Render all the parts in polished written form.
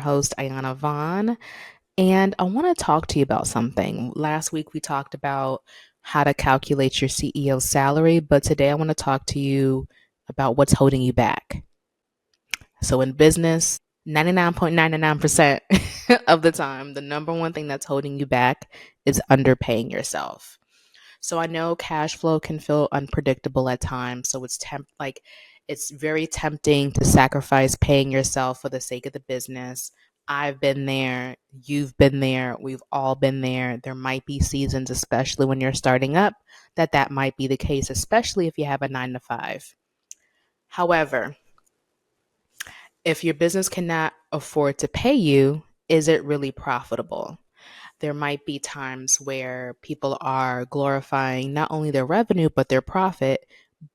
host, Iyanna Vaughn, and I want to talk to you about something. Last week we talked about how to calculate your CEO salary, but today I want to talk to you about what's holding you back. So in business, 99.99% of the time, the number one thing that's holding you back is underpaying yourself. So I know cash flow can feel unpredictable at times. So it's very tempting to sacrifice paying yourself for the sake of the business. I've been there, you've been there, we've all been there. There might be seasons, especially when you're starting up, that might be the case, especially if you have a 9 to 5. However, if your business cannot afford to pay you, is it really profitable? There might be times where people are glorifying not only their revenue, but their profit.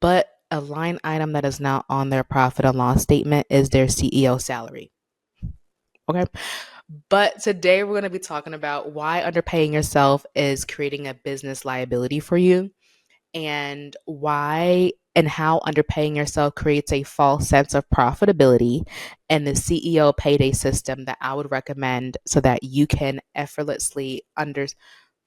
But a line item that is not on their profit and loss statement is their CEO salary. Okay. But today we're going to be talking about why underpaying yourself is creating a business liability for you, and why and how underpaying yourself creates a false sense of profitability, and the CEO payday system that I would recommend so that you can effortlessly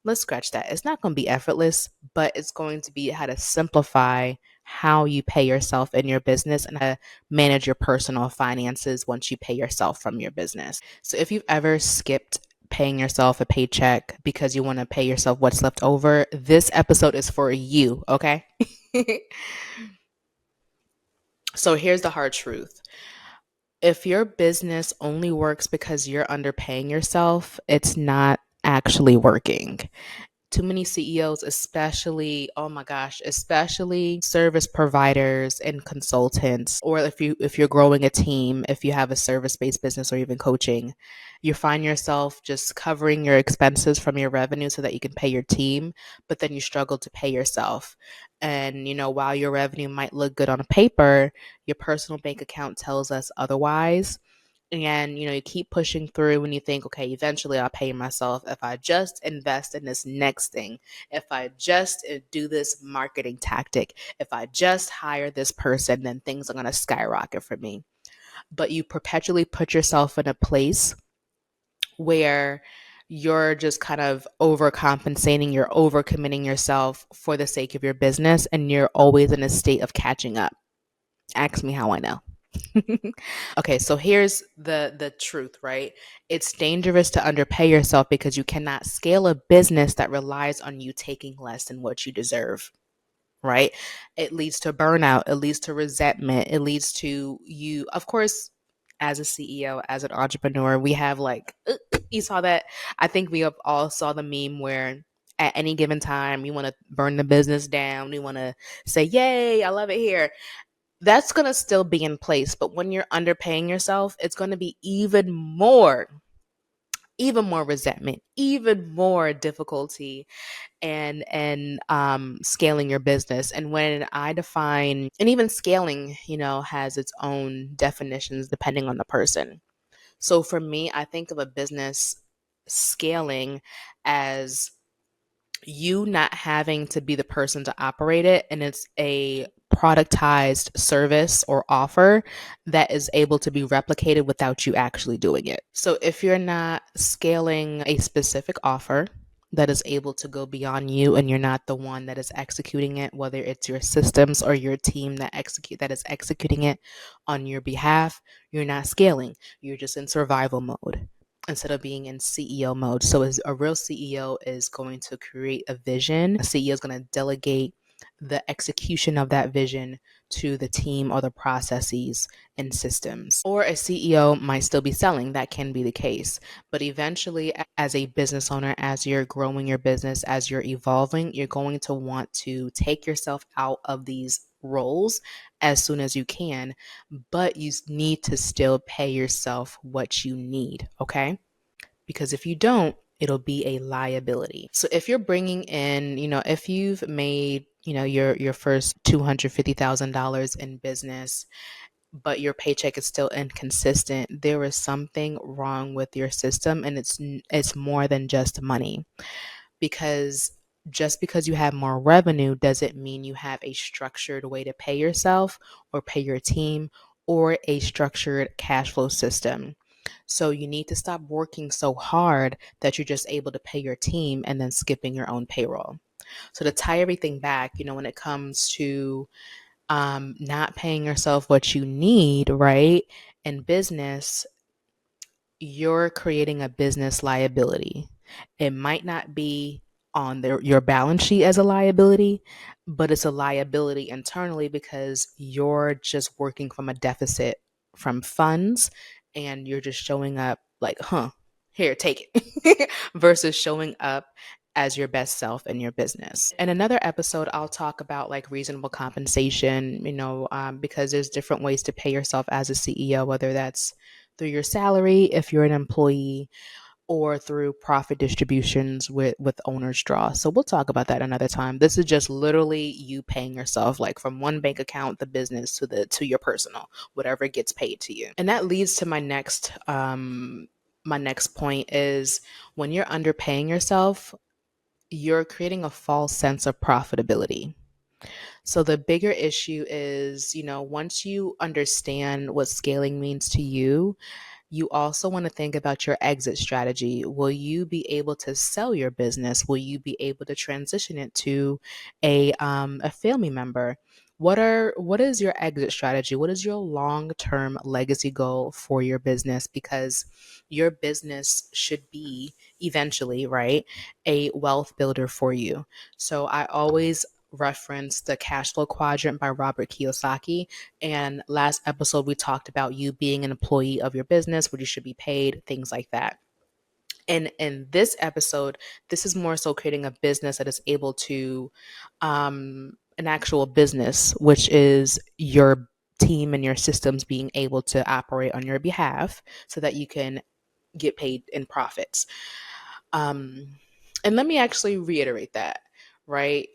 let's scratch that. It's not going to be effortless, but it's going to be how to simplify how you pay yourself in your business and how to manage your personal finances once you pay yourself from your business. So if you've ever skipped paying yourself a paycheck because you want to pay yourself what's left over, this episode is for you, okay? So here's the hard truth. If your business only works because you're underpaying yourself, it's not actually working. Too many CEOs, especially, oh my gosh, especially service providers and consultants, or if you're growing a team, if you have a service-based business or even coaching, you find yourself just covering your expenses from your revenue so that you can pay your team, but then you struggle to pay yourself. And while your revenue might look good on paper, your personal bank account tells us otherwise. And you keep pushing through and you think, okay, eventually I'll pay myself if I just invest in this next thing, if I just do this marketing tactic, if I just hire this person, then things are going to skyrocket for me. But you perpetually put yourself in a place where you're just kind of overcompensating, you're overcommitting yourself for the sake of your business, and you're always in a state of catching up. Ask me how I know. Okay, so here's the truth, right? It's dangerous to underpay yourself because you cannot scale a business that relies on you taking less than what you deserve, right? It leads to burnout, it leads to resentment, it leads to you, of course, as a CEO, as an entrepreneur, we have you saw that. I think we have all saw the meme where at any given time you want to burn the business down, you want to say, "Yay, I love it here." That's going to still be in place, but when you're underpaying yourself, it's going to be even more resentment, even more difficulty and scaling your business. And when I define, and even scaling, has its own definitions depending on the person. So for me, I think of a business scaling as you not having to be the person to operate it, and it's a productized service or offer that is able to be replicated without you actually doing it. So if you're not scaling a specific offer that is able to go beyond you, and you're not the one that is executing it, whether it's your systems or your team that is executing it on your behalf, you're not scaling. You're just in survival mode instead of being in CEO mode. So as a real CEO is going to create a vision. A CEO is going to delegate the execution of that vision to the team or the processes and systems. Or a CEO might still be selling. That can be the case. But eventually, as a business owner, as you're growing your business, as you're evolving, you're going to want to take yourself out of these roles as soon as you can, but you need to still pay yourself what you need, okay? Because if you don't, it'll be a liability. So if you're bringing in, if you've made, your first $250,000 in business, but your paycheck is still inconsistent, there is something wrong with your system, and it's more than just money. Because just because you have more revenue doesn't mean you have a structured way to pay yourself or pay your team or a structured cash flow system. So you need to stop working so hard that you're just able to pay your team and then skipping your own payroll. So to tie everything back, when it comes to not paying yourself what you need, right? In business, you're creating a business liability. It might not be on your balance sheet as a liability, but it's a liability internally because you're just working from a deficit from funds and you're just showing up like, here, take it, versus showing up as your best self in your business. In another episode, I'll talk about like reasonable compensation, because there's different ways to pay yourself as a CEO, whether that's through your salary if you're an employee or through profit distributions with owner's draw. So we'll talk about that another time. This is just literally you paying yourself, like from one bank account, the business, to your personal, whatever gets paid to you. And that leads to my next point is when you're underpaying yourself, you're creating a false sense of profitability. So the bigger issue is, once you understand what scaling means to you, you also want to think about your exit strategy. Will you be able to sell your business? Will you be able to transition it to a family member? What is your exit strategy? What is your long-term legacy goal for your business? Because your business should be eventually, right, a wealth builder for you. So I always reference the cash flow quadrant by Robert Kiyosaki. And last episode, we talked about you being an employee of your business, what you should be paid, things like that. And in this episode, this is more so creating a business that is able to, an actual business, which is your team and your systems being able to operate on your behalf so that you can get paid in profits. Um, and let me actually reiterate that, right?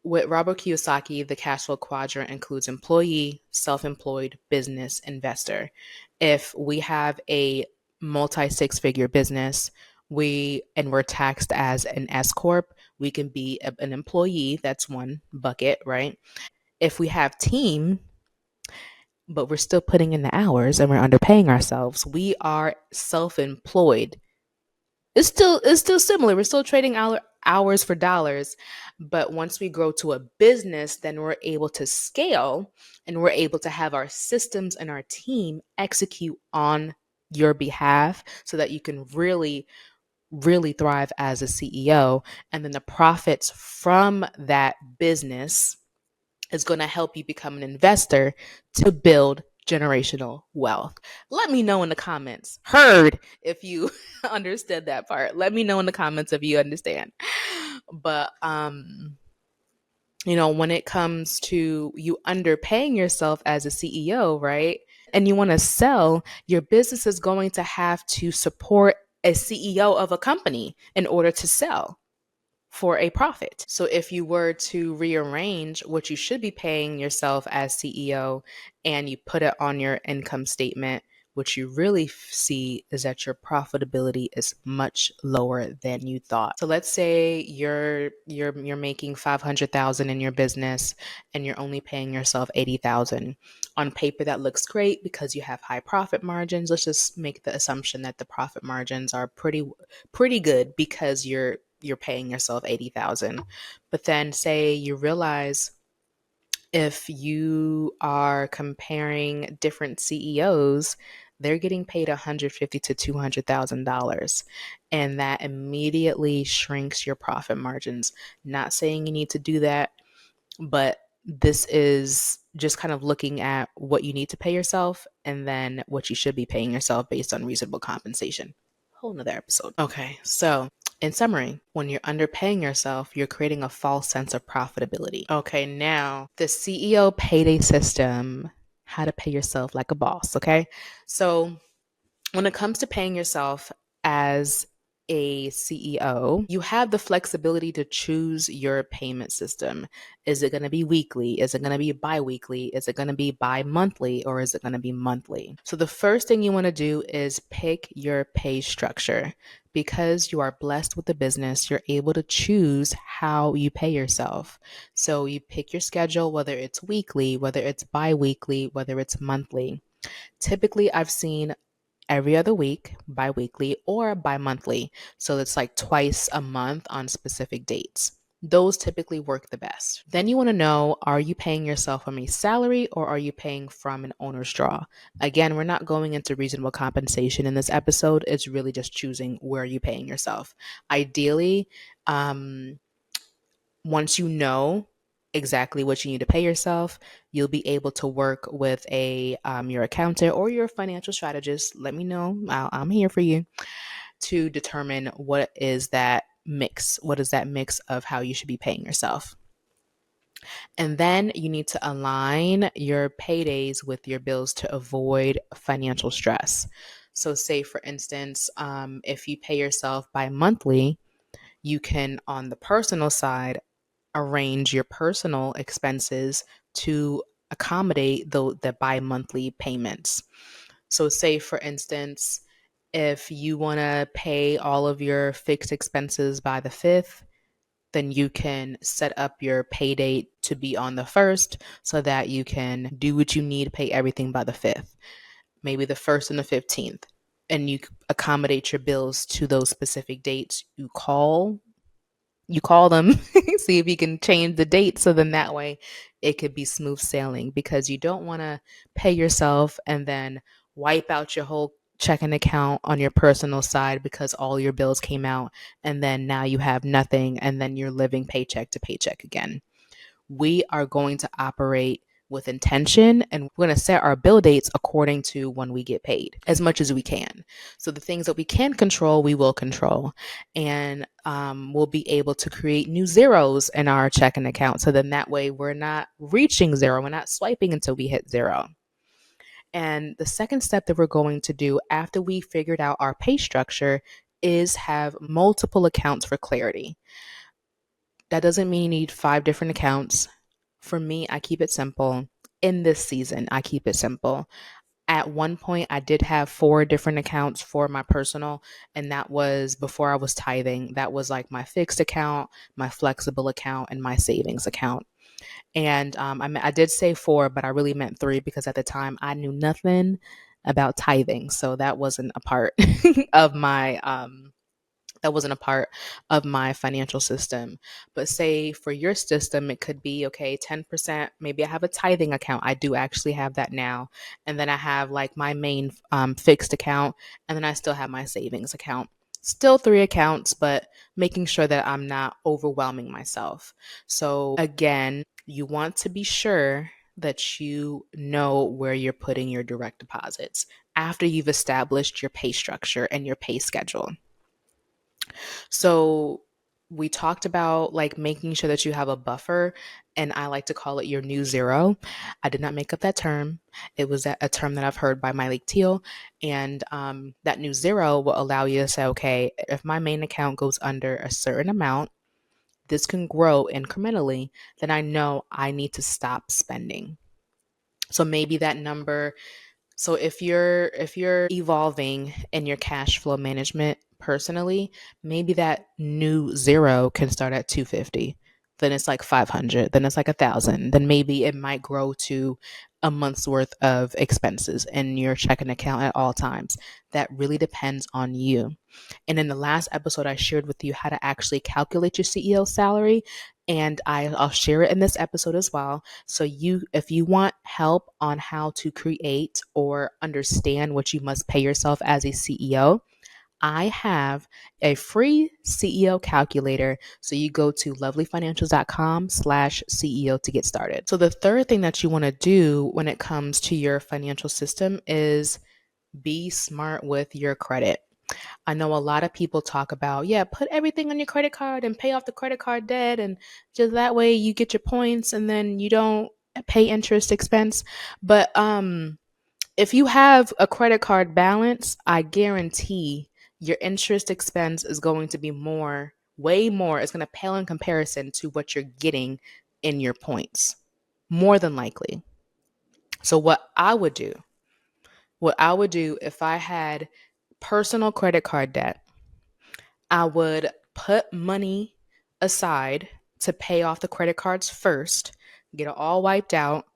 With Robert Kiyosaki, the cash flow quadrant includes employee, self employed, business, investor. If we have a multi six figure business, we're taxed as an S corp, we can be an employee. That's one bucket, right? If we have team, but we're still putting in the hours and we're underpaying ourselves, we are self employed. It's still similar. We're still trading hours for dollars, but once we grow to a business, then we're able to scale and we're able to have our systems and our team execute on your behalf so that you can really really thrive as a CEO, and then the profits from that business is going to help you become an investor to build generational wealth. Let me know in the comments. Heard if you understood that part. Let me know in the comments if you understand. But when it comes to you underpaying yourself as a CEO, right? And you want to sell, your business is going to have to support a CEO of a company in order to sell for a profit. So if you were to rearrange what you should be paying yourself as CEO and you put it on your income statement, what you really see is that your profitability is much lower than you thought. So let's say you're making 500,000 in your business and you're only paying yourself 80,000. On paper that looks great because you have high profit margins. Let's just make the assumption that the profit margins are pretty good because you're paying yourself 80,000. But then say you realize if you are comparing different CEOs, they're getting paid $150 to $200,000, and that immediately shrinks your profit margins. Not saying you need to do that, but this is just kind of looking at what you need to pay yourself and then what you should be paying yourself based on reasonable compensation. Whole nother episode. Okay, so in summary, when you're underpaying yourself, you're creating a false sense of profitability. Okay, now the CEO payday system, how to pay yourself like a boss. Okay, so when it comes to paying yourself as a CEO, you have the flexibility to choose your payment system. Is it going to be weekly? Is it going to be bi-weekly? Is it going to be bi-monthly? Or is it going to be monthly? So the first thing you want to do is pick your pay structure. Because you are blessed with the business, you're able to choose how you pay yourself. So you pick your schedule, whether it's weekly, whether it's bi-weekly, whether it's monthly. Typically, I've seen every other week, bi-weekly, or bi-monthly. So it's like twice a month on specific dates. Those typically work the best. Then you want to know, are you paying yourself from a salary or are you paying from an owner's draw? Again, we're not going into reasonable compensation in this episode. It's really just choosing where you're paying yourself. Ideally, once you know exactly what you need to pay yourself, you'll be able to work with a your accountant or your financial strategist. Let me know. I'm here for you to determine what is that mix. What is that mix of how you should be paying yourself? And then you need to align your paydays with your bills to avoid financial stress. So, say for instance, if you pay yourself bi monthly, you can, on the personal side, arrange your personal expenses to accommodate the bi-monthly payments. So say for instance, if you want to pay all of your fixed expenses by the 5th, then you can set up your pay date to be on the 1st so that you can do what you need to pay everything by the 5th, maybe the 1st and the 15th. And you accommodate your bills to those specific dates. You call them, see if you can change the date so then that way it could be smooth sailing, because you don't want to pay yourself and then wipe out your whole checking account on your personal side because all your bills came out and then now you have nothing and then you're living paycheck to paycheck again. We are going to operate with intention and we're going to set our bill dates according to when we get paid as much as we can. So the things that we can control, we will control. And we'll be able to create new zeros in our checking account. So then that way we're not reaching zero, we're not swiping until we hit zero. And the second step that we're going to do after we figured out our pay structure is have multiple accounts for clarity. That doesn't mean you need 5 different accounts. For me, I keep it simple. In this season, I keep it simple. At one point, I did have 4 different accounts for my personal, and that was before I was tithing. That was like my fixed account, my flexible account, and my savings account. And I did say 4, but I really meant 3 because at the time I knew nothing about tithing. So that wasn't a part of my financial system. But say for your system, it could be okay, 10%. Maybe I have a tithing account. I do actually have that now. And then I have like my main fixed account. And then I still have my savings account. Still 3 accounts, but making sure that I'm not overwhelming myself. So again, you want to be sure that you know where you're putting your direct deposits after you've established your pay structure and your pay schedule. So we talked about like making sure that you have a buffer, and I like to call it your new zero. I did not make up that term. It was a term that I've heard by Mike Teal, and that new zero will allow you to say, okay, if my main account goes under a certain amount, this can grow incrementally, then I know I need to stop spending. So maybe that number, so if you're evolving in your cash flow management personally, maybe that new zero can start at 250. Then it's like 500, then it's like 1,000. Then maybe it might grow to a month's worth of expenses in your checking account at all times. That really depends on you. And in the last episode, I shared with you how to actually calculate your CEO salary. And I'll share it in this episode as well. So if you want help on how to create or understand what you must pay yourself as a CEO, I have a free CEO calculator. So you go to lovelyfinancials.com/CEO to get started. So the third thing that you want to do when it comes to your financial system is be smart with your credit. I know a lot of people talk about, yeah, put everything on your credit card and pay off the credit card debt. And just that way you get your points and then you don't pay interest expense. But if you have a credit card balance, I guarantee your interest expense is going to be more, way more. It's going to pale in comparison to what you're getting in your points, more than likely. So what I would do if I had personal credit card debt, I would put money aside to pay off the credit cards first, get it all wiped out,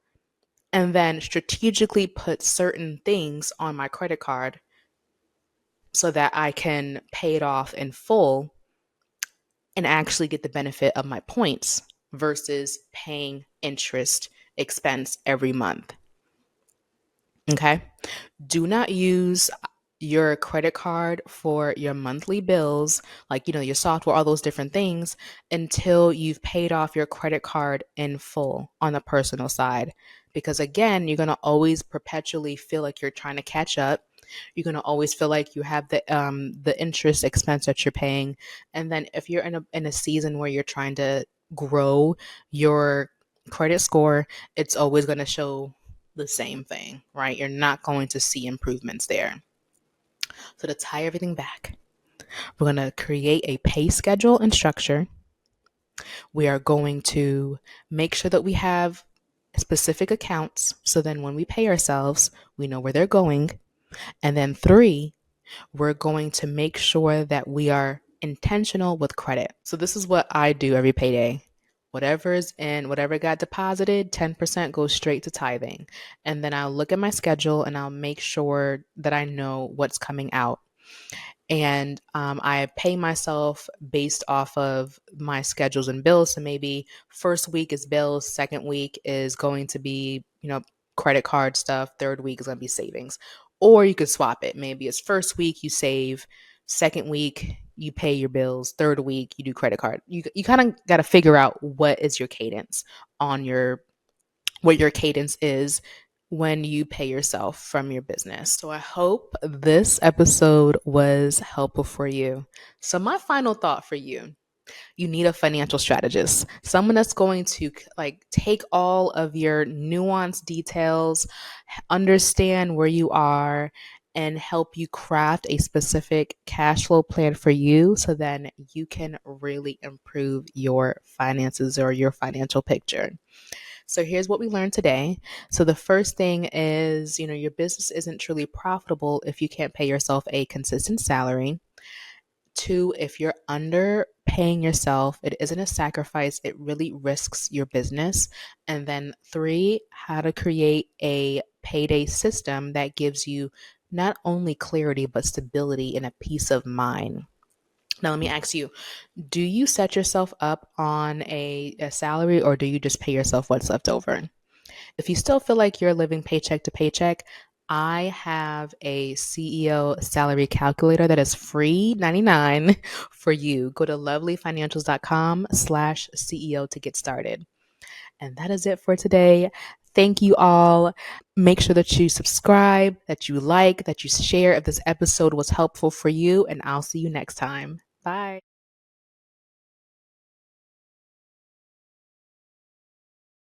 and then strategically put certain things on my credit card so that I can pay it off in full and actually get the benefit of my points versus paying interest expense every month. Okay. Do not use your credit card for your monthly bills, like, your software, all those different things, until you've paid off your credit card in full on the personal side. Because again, you're going to always perpetually feel like you're trying to catch up. You're going to always feel like you have the interest expense that you're paying. And then if you're in a season where you're trying to grow your credit score, it's always going to show the same thing, right? You're not going to see improvements there. So to tie everything back, we're going to create a pay schedule and structure. We are going to make sure that we have specific accounts so then when we pay ourselves, we know where they're going. And then 3, we're going to make sure that we are intentional with credit. So this is what I do every payday. Whatever got deposited, 10% goes straight to tithing. And then I'll look at my schedule and I'll make sure that I know what's coming out. And I pay myself based off of my schedules and bills. So maybe first week is bills, second week is going to be, credit card stuff, third week is going to be savings. Or you could swap it. Maybe it's first week you save, second week you pay your bills, third week you do credit card. You kind of got to figure out what is your cadence on what your cadence is when you pay yourself from your business. So I hope this episode was helpful for you. So my final thought for you: you need a financial strategist, someone that's going to take all of your nuanced details, understand where you are, and help you craft a specific cash flow plan for you so then you can really improve your finances or your financial picture. So here's what we learned today. So the first thing is, your business isn't truly profitable if you can't pay yourself a consistent salary. 2, if you're underpaying yourself, it isn't a sacrifice, it really risks your business. And then 3, how to create a payday system that gives you not only clarity, but stability and a peace of mind. Now, let me ask you, do you set yourself up on a salary, or do you just pay yourself what's left over? If you still feel like you're living paycheck to paycheck, I have a CEO salary calculator that is free 99 for you. Go to lovelyfinancials.com/CEO to get started. And that is it for today. Thank you all. Make sure that you subscribe, that you like, that you share if this episode was helpful for you, and I'll see you next time. Bye.